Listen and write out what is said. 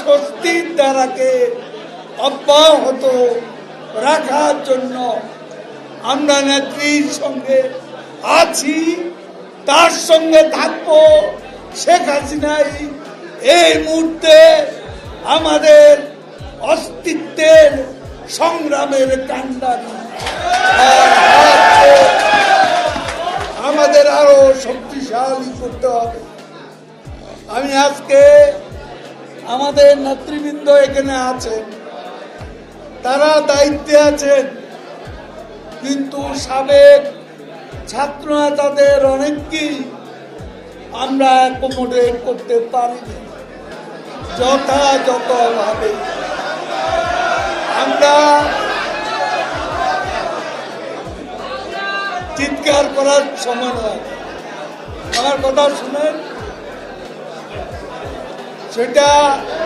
স্বস্তির ধারাকে অব্যাহত রাখার জন্য আমরা নেত্রীর সঙ্গে আছি, তার সঙ্গে থাকবো। শেখ হাসিনাই এই মুহূর্তে আমাদের অস্তিত্বের সংগ্রামের কান্ডারি। আমাদের আরো শক্তিশালী করতে হবে। আমি আজকে আমাদের নেতৃবৃন্দ এখানে আছেন, তারা দায়িত্বে আছেন, কিন্তু সাবেক ছাত্র নেতাদের অনেককেই আমরা অ্যাকোমোডেট করতে পারিনি যথাযথভাবে। আমরা চিৎকার করার সময় নয়, আমার কথা শুনেন, সেটা